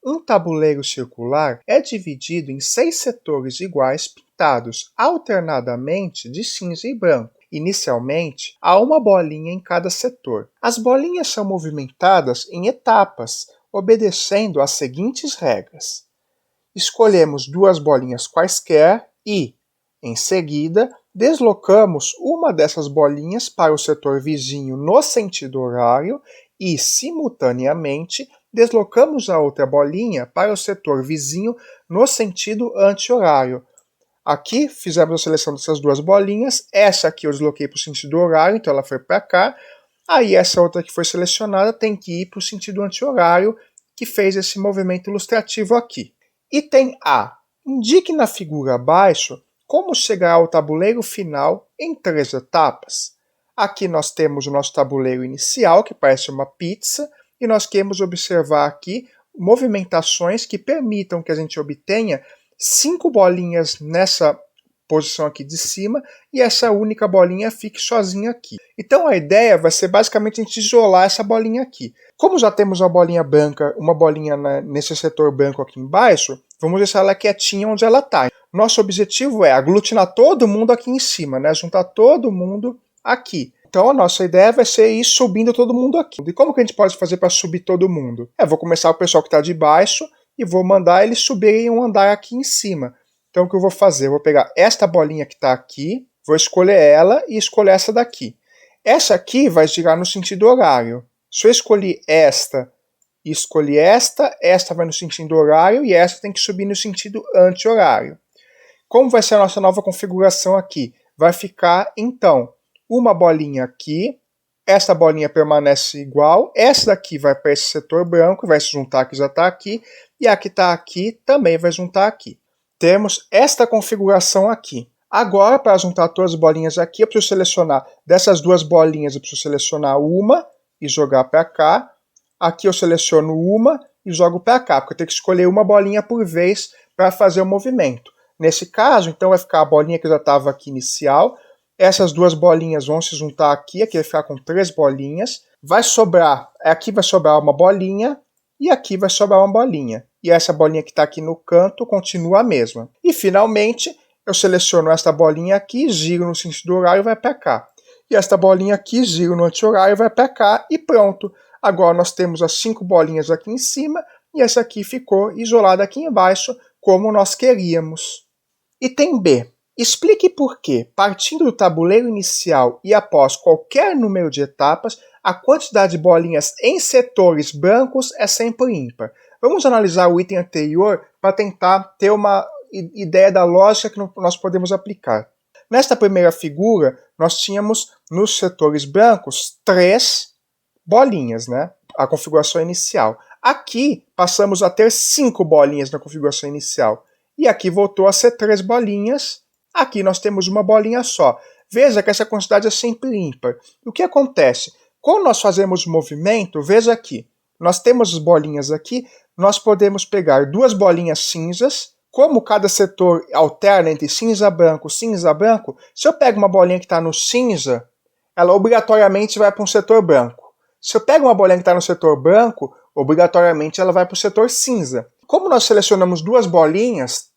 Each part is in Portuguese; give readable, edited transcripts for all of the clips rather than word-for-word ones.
Um tabuleiro circular é dividido em 6 setores iguais pintados alternadamente de cinza e branco. Inicialmente, há uma bolinha em cada setor. As bolinhas são movimentadas em etapas, obedecendo às seguintes regras. Escolhemos 2 bolinhas quaisquer e, em seguida, deslocamos uma dessas bolinhas para o setor vizinho no sentido horário e, simultaneamente, deslocamos a outra bolinha para o setor vizinho no sentido anti-horário. Aqui fizemos a seleção dessas 2 bolinhas, essa aqui eu desloquei para o sentido horário, então ela foi para cá. Aí essa outra que foi selecionada tem que ir para o sentido anti-horário, que fez esse movimento ilustrativo aqui. Item A. Indique na figura abaixo como chegar ao tabuleiro final em 3 etapas. Aqui nós temos o nosso tabuleiro inicial, que parece uma pizza, e nós queremos observar aqui movimentações que permitam que a gente obtenha 5 bolinhas nessa posição aqui de cima e essa única bolinha fique sozinha aqui. Então a ideia vai ser basicamente a gente isolar essa bolinha aqui. Como já temos uma bolinha branca, uma bolinha nesse setor branco aqui embaixo, vamos deixar ela quietinha onde ela está. Nosso objetivo é aglutinar todo mundo aqui em cima, né? Juntar todo mundo aqui. Então a nossa ideia vai ser ir subindo todo mundo aqui. E como que a gente pode fazer para subir todo mundo? Vou começar o pessoal que está de baixo e vou mandar eles subirem um andar aqui em cima. Então o que eu vou fazer? Eu vou pegar esta bolinha que está aqui, vou escolher ela e escolher essa daqui. Essa aqui vai girar no sentido horário. Se eu escolher esta e escolher esta vai no sentido horário e esta tem que subir no sentido anti-horário. Como vai ser a nossa nova configuração aqui? Vai ficar, então, uma bolinha aqui, esta bolinha permanece igual, essa daqui vai para esse setor branco, vai se juntar que já está aqui, e a que está aqui também vai juntar aqui. Temos esta configuração aqui. Agora, para juntar todas as bolinhas aqui, eu preciso selecionar dessas 2 bolinhas, eu preciso selecionar uma e jogar para cá. Aqui eu seleciono uma e jogo para cá, porque eu tenho que escolher uma bolinha por vez para fazer o movimento. Nesse caso, então, vai ficar a bolinha que já estava aqui inicial. Essas 2 bolinhas vão se juntar aqui vai ficar com 3 bolinhas. Aqui vai sobrar uma bolinha e aqui vai sobrar uma bolinha. E essa bolinha que está aqui no canto continua a mesma. E, finalmente, eu seleciono esta bolinha aqui, giro no sentido horário e vai para cá. E esta bolinha aqui, giro no anti-horário e vai para cá e pronto. Agora nós temos as 5 bolinhas aqui em cima e essa aqui ficou isolada aqui embaixo, como nós queríamos. Item B. Explique por que, partindo do tabuleiro inicial e após qualquer número de etapas, a quantidade de bolinhas em setores brancos é sempre ímpar. Vamos analisar o item anterior para tentar ter uma ideia da lógica que nós podemos aplicar. Nesta primeira figura, nós tínhamos nos setores brancos 3 bolinhas, né? A configuração inicial. Aqui passamos a ter 5 bolinhas na configuração inicial. E aqui voltou a ser 3 bolinhas. Aqui nós temos uma bolinha só. Veja que essa quantidade é sempre ímpar. O que acontece? Quando nós fazemos o movimento, veja aqui. Nós temos as bolinhas aqui, nós podemos pegar 2 bolinhas cinzas. Como cada setor alterna entre cinza, branco, se eu pego uma bolinha que está no cinza, ela obrigatoriamente vai para um setor branco. Se eu pego uma bolinha que está no setor branco, obrigatoriamente ela vai para o setor cinza. Como nós selecionamos 2 bolinhas,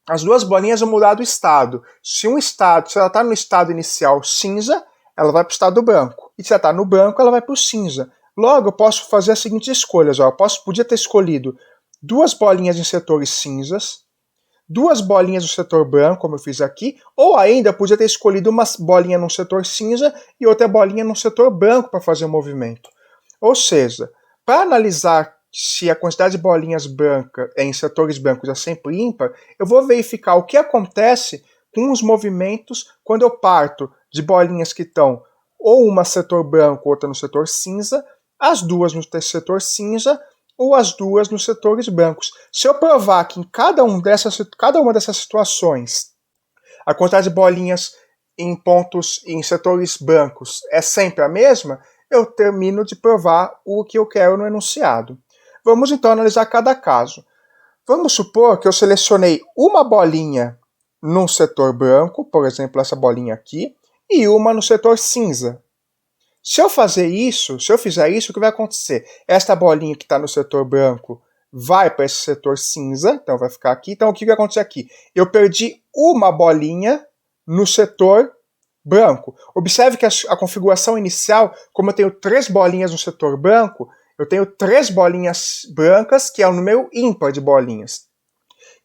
as 2 bolinhas vão mudar do estado. Se ela está no estado inicial cinza, ela vai para o estado branco. E se ela está no branco, ela vai para o cinza. Logo, eu posso fazer as seguintes escolhas. Podia ter escolhido 2 bolinhas em setores cinzas, 2 bolinhas no setor branco, como eu fiz aqui, ou ainda podia ter escolhido uma bolinha no setor cinza e outra bolinha no setor branco para fazer o movimento. Ou seja, para analisar se a quantidade de bolinhas brancas em setores brancos é sempre ímpar, eu vou verificar o que acontece com os movimentos quando eu parto de bolinhas que estão ou uma no setor branco, outra no setor cinza, as 2 no setor cinza, ou as 2 nos setores brancos. Se eu provar que em cada uma dessas situações a quantidade de bolinhas em setores brancos é sempre a mesma, eu termino de provar o que eu quero no enunciado. Vamos então analisar cada caso. Vamos supor que eu selecionei uma bolinha num setor branco, por exemplo, essa bolinha aqui, e uma no setor cinza. Se eu fizer isso, o que vai acontecer? Esta bolinha que está no setor branco vai para esse setor cinza, então vai ficar aqui. Então o que vai acontecer aqui? Eu perdi uma bolinha no setor branco. Observe que a configuração inicial, como eu tenho 3 bolinhas no setor branco, eu tenho 3 bolinhas brancas, que é o número ímpar de bolinhas.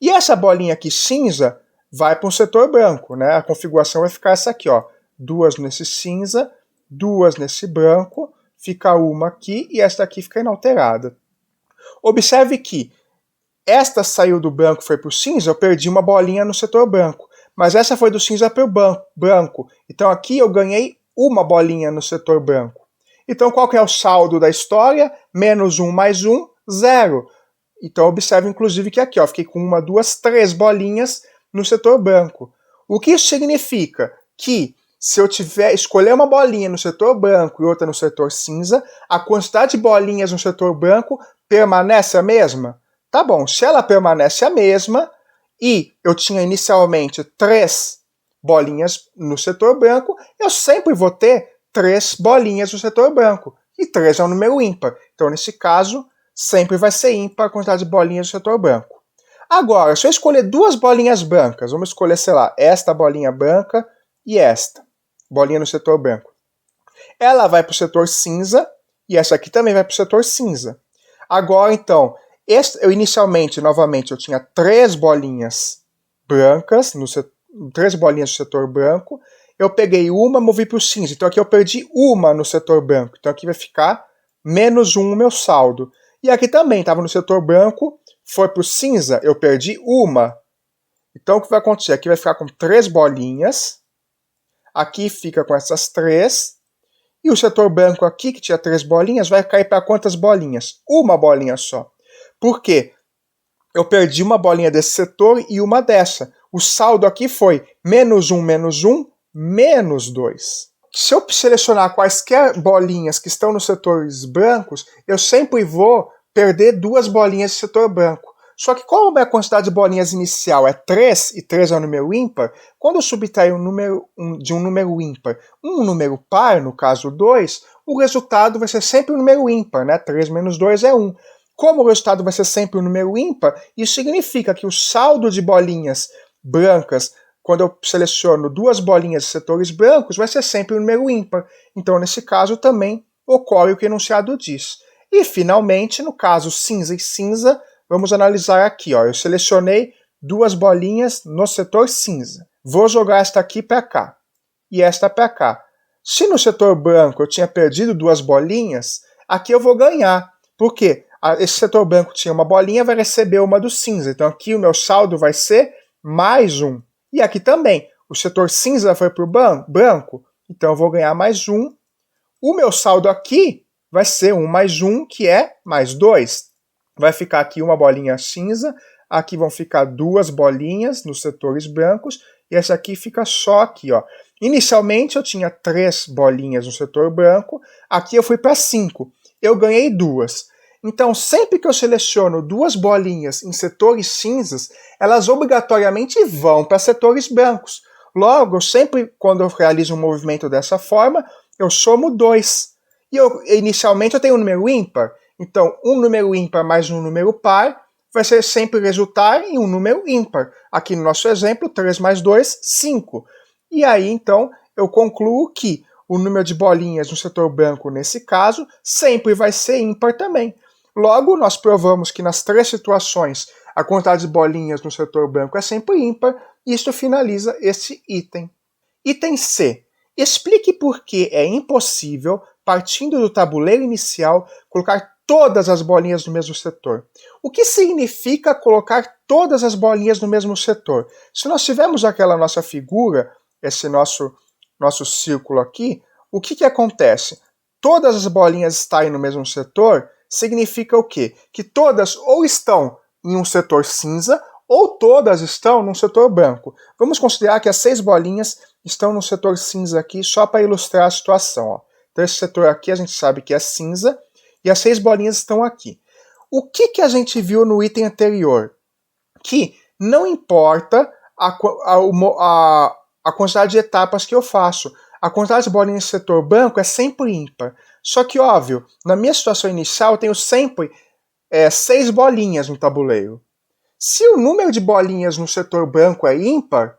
E essa bolinha aqui cinza vai para um setor branco, né? A configuração vai ficar essa aqui, ó. 2 nesse cinza, 2 nesse branco, fica uma aqui e esta aqui fica inalterada. Observe que esta saiu do branco e foi para o cinza, eu perdi uma bolinha no setor branco. Mas essa foi do cinza para o branco. Então aqui eu ganhei uma bolinha no setor branco. Então qual que é o saldo da história? Menos 1 mais 1, 0. Então observe inclusive que aqui, ó, fiquei com 1, 2, 3 bolinhas no setor branco. O que isso significa? Que se eu escolher uma bolinha no setor branco e outra no setor cinza, a quantidade de bolinhas no setor branco permanece a mesma? Tá bom, se ela permanece a mesma, e eu tinha inicialmente 3 bolinhas no setor branco, eu sempre vou ter 3 bolinhas no setor branco. E 3 é um número ímpar. Então, nesse caso, sempre vai ser ímpar a quantidade de bolinhas no setor branco. Agora, se eu escolher 2 bolinhas brancas, vamos escolher, sei lá, esta bolinha branca e esta bolinha no setor branco. Ela vai para o setor cinza e essa aqui também vai para o setor cinza. Agora, então, eu inicialmente, novamente, eu tinha 3 bolinhas brancas, 3 bolinhas no setor branco. Eu peguei uma, movi para o cinza. Então aqui eu perdi uma no setor branco. Então aqui vai ficar menos 1 o meu saldo. E aqui também, estava no setor branco, foi para o cinza, eu perdi uma. Então o que vai acontecer? Aqui vai ficar com 3 bolinhas. Aqui fica com essas 3. E o setor branco aqui, que tinha 3 bolinhas, vai cair para quantas bolinhas? Uma bolinha só. Por quê? Eu perdi uma bolinha desse setor e uma dessa. O saldo aqui foi menos 1, menos 2. Se eu selecionar quaisquer bolinhas que estão nos setores brancos, eu sempre vou perder 2 bolinhas do setor branco. Só que como a quantidade de bolinhas inicial é 3, e 3 é um número ímpar, quando eu subtrair de um número ímpar um número par, no caso 2, o resultado vai ser sempre um número ímpar, né? 3 menos 2 é 1. Como o resultado vai ser sempre um número ímpar, isso significa que o saldo de bolinhas brancas, quando eu seleciono 2 bolinhas de setores brancos, vai ser sempre um número ímpar. Então, nesse caso, também ocorre o que o enunciado diz. E, finalmente, no caso cinza e cinza, vamos analisar aqui. Ó. Eu selecionei 2 bolinhas no setor cinza. Vou jogar esta aqui para cá e esta para cá. Se no setor branco eu tinha perdido 2 bolinhas, aqui eu vou ganhar. Por quê? Esse setor branco tinha uma bolinha, vai receber uma do cinza. Então aqui o meu saldo vai ser mais 1. E aqui também, o setor cinza foi para o branco, então eu vou ganhar mais 1. O meu saldo aqui vai ser 1 mais 1, que é mais 2. Vai ficar aqui uma bolinha cinza, aqui vão ficar 2 bolinhas nos setores brancos, e essa aqui fica só aqui, ó. Inicialmente eu tinha 3 bolinhas no setor branco, aqui eu fui para 5. Eu ganhei 2. Então, sempre que eu seleciono 2 bolinhas em setores cinzas, elas obrigatoriamente vão para setores brancos. Logo, sempre quando eu realizo um movimento dessa forma, eu somo 2. E inicialmente eu tenho um número ímpar. Então, um número ímpar mais um número par vai sempre resultar em um número ímpar. Aqui no nosso exemplo, 3 mais 2, 5. E aí, então, eu concluo que o número de bolinhas no setor branco, nesse caso, sempre vai ser ímpar também. Logo, nós provamos que nas 3 situações a quantidade de bolinhas no setor branco é sempre ímpar, e isto finaliza esse item. Item C. Explique por que é impossível, partindo do tabuleiro inicial, colocar todas as bolinhas no mesmo setor. O que significa colocar todas as bolinhas no mesmo setor? Se nós tivermos aquela nossa figura, esse nosso círculo aqui, o que acontece? Todas as bolinhas estarem no mesmo setor significa o quê? Que todas ou estão em um setor cinza ou todas estão num setor branco. Vamos considerar que as 6 bolinhas estão no setor cinza aqui, só para ilustrar a situação. Ó. Então esse setor aqui a gente sabe que é cinza e as 6 bolinhas estão aqui. O que a gente viu no item anterior? Que não importa a quantidade de etapas que eu faço. A quantidade de bolinhas no setor branco é sempre ímpar. Só que, óbvio, na minha situação inicial eu tenho sempre 6 bolinhas no tabuleiro. Se o número de bolinhas no setor branco é ímpar,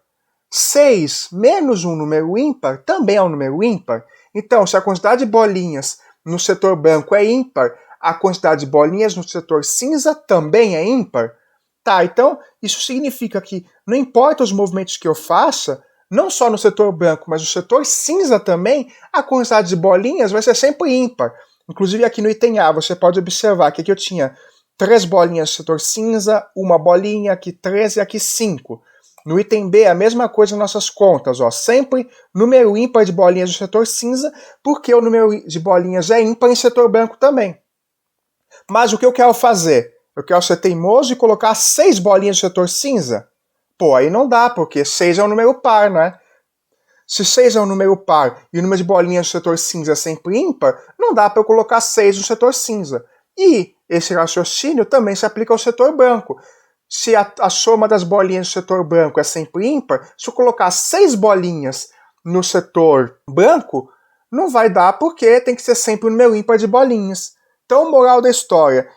6 menos um número ímpar também é um número ímpar. Então, se a quantidade de bolinhas no setor branco é ímpar, a quantidade de bolinhas no setor cinza também é ímpar. Tá, então isso significa que não importa os movimentos que eu faça, não só no setor branco, mas no setor cinza também, a quantidade de bolinhas vai ser sempre ímpar. Inclusive aqui no item A, você pode observar que aqui eu tinha 3 bolinhas no setor cinza, uma bolinha, aqui 3 e aqui 5. No item B, a mesma coisa nas nossas contas, ó, sempre número ímpar de bolinhas no setor cinza, porque o número de bolinhas é ímpar em setor branco também. Mas o que eu quero fazer? Eu quero ser teimoso e colocar 6 bolinhas no setor cinza? Pô, aí não dá, porque 6 é um número par, não é? Se 6 é um número par e o número de bolinhas no setor cinza é sempre ímpar, não dá para eu colocar 6 no setor cinza. E esse raciocínio também se aplica ao setor branco. Se a soma das bolinhas no setor branco é sempre ímpar, se eu colocar 6 bolinhas no setor branco, não vai dar porque tem que ser sempre um número ímpar de bolinhas. Então, moral da história,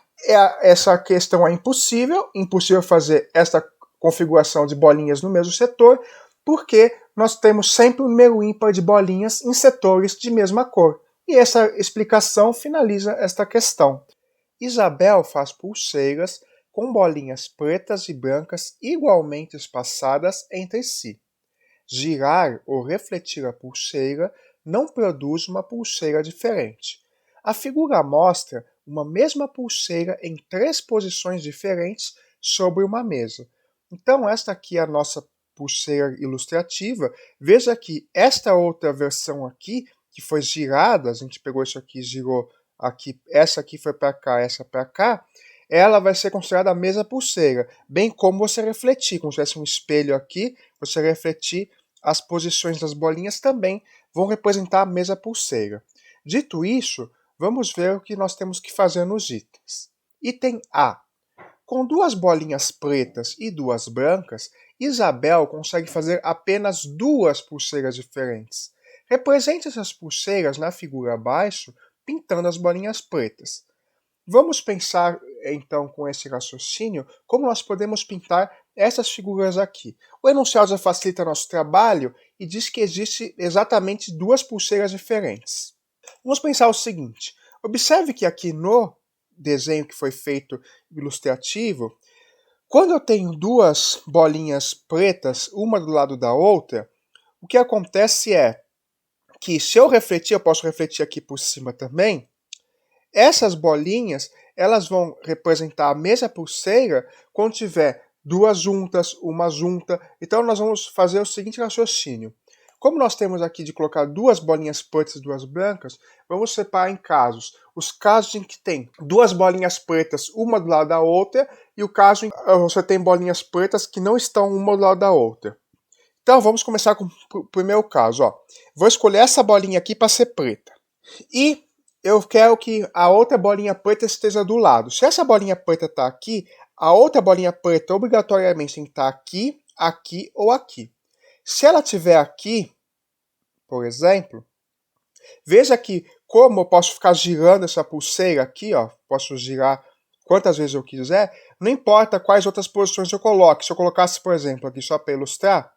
essa questão é impossível fazer esta configuração de bolinhas no mesmo setor, porque nós temos sempre um número ímpar de bolinhas em setores de mesma cor. E essa explicação finaliza esta questão. Isabel faz pulseiras com bolinhas pretas e brancas igualmente espaçadas entre si. Girar ou refletir a pulseira não produz uma pulseira diferente. A figura mostra uma mesma pulseira em 3 posições diferentes sobre uma mesa. Então esta aqui é a nossa pulseira ilustrativa. Veja que esta outra versão aqui, que foi girada, a gente pegou isso aqui e girou aqui, essa aqui foi para cá, essa para cá, ela vai ser considerada a mesma pulseira, bem como você refletir, como se tivesse um espelho aqui, você refletir as posições das bolinhas também vão representar a mesma pulseira. Dito isso, vamos ver o que nós temos que fazer nos itens. Item A. Com 2 bolinhas pretas e 2 brancas, Isabel consegue fazer apenas 2 pulseiras diferentes. Represente essas pulseiras na figura abaixo, pintando as bolinhas pretas. Vamos pensar, então, com esse raciocínio, como nós podemos pintar essas figuras aqui. O enunciado já facilita nosso trabalho e diz que existe exatamente 2 pulseiras diferentes. Vamos pensar o seguinte, observe que aqui no desenho que foi feito ilustrativo, quando eu tenho 2 bolinhas pretas, uma do lado da outra, o que acontece é que se eu refletir, eu posso refletir aqui por cima também, essas bolinhas, elas vão representar a mesma pulseira quando tiver 2 juntas, uma junta. Então nós vamos fazer o seguinte raciocínio. Como nós temos aqui de colocar 2 bolinhas pretas e 2 brancas, vamos separar em casos. Os casos em que tem 2 bolinhas pretas, uma do lado da outra, e o caso em que você tem bolinhas pretas que não estão uma do lado da outra. Então vamos começar com o primeiro caso. Ó. Vou escolher essa bolinha aqui para ser preta. E eu quero que a outra bolinha preta esteja do lado. Se essa bolinha preta está aqui, a outra bolinha preta obrigatoriamente tem que estar aqui, aqui ou aqui. Se ela estiver aqui, por exemplo, veja que como eu posso ficar girando essa pulseira aqui, ó, posso girar quantas vezes eu quiser, não importa quais outras posições eu coloque. Se eu colocasse, por exemplo, aqui só para ilustrar,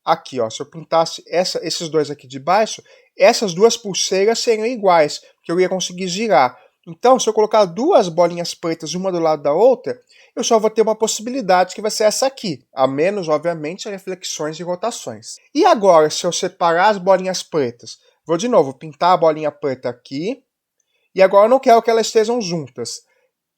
aqui, ó, se eu pintasse esses dois aqui de baixo, essas 2 pulseiras seriam iguais, que eu ia conseguir girar. Então, se eu colocar 2 bolinhas pretas uma do lado da outra, eu só vou ter uma possibilidade que vai ser essa aqui, a menos, obviamente, reflexões e rotações. E agora, se eu separar as bolinhas pretas, vou de novo pintar a bolinha preta aqui, e agora eu não quero que elas estejam juntas.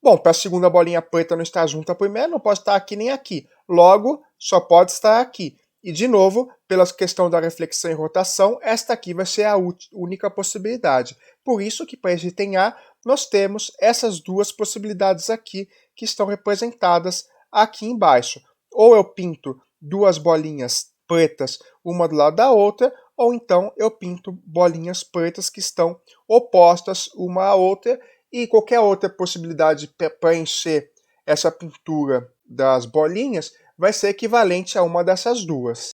Bom, para a segunda bolinha preta não estar junto à primeira, não pode estar aqui nem aqui. Logo, só pode estar aqui. E, de novo, pela questão da reflexão e rotação, esta aqui vai ser a única possibilidade. Por isso que, para esse item A, nós temos essas 2 possibilidades aqui, que estão representadas aqui embaixo. Ou eu pinto 2 bolinhas pretas, uma do lado da outra, ou então eu pinto bolinhas pretas que estão opostas uma à outra, e qualquer outra possibilidade para preencher essa pintura das bolinhas vai ser equivalente a uma dessas 2.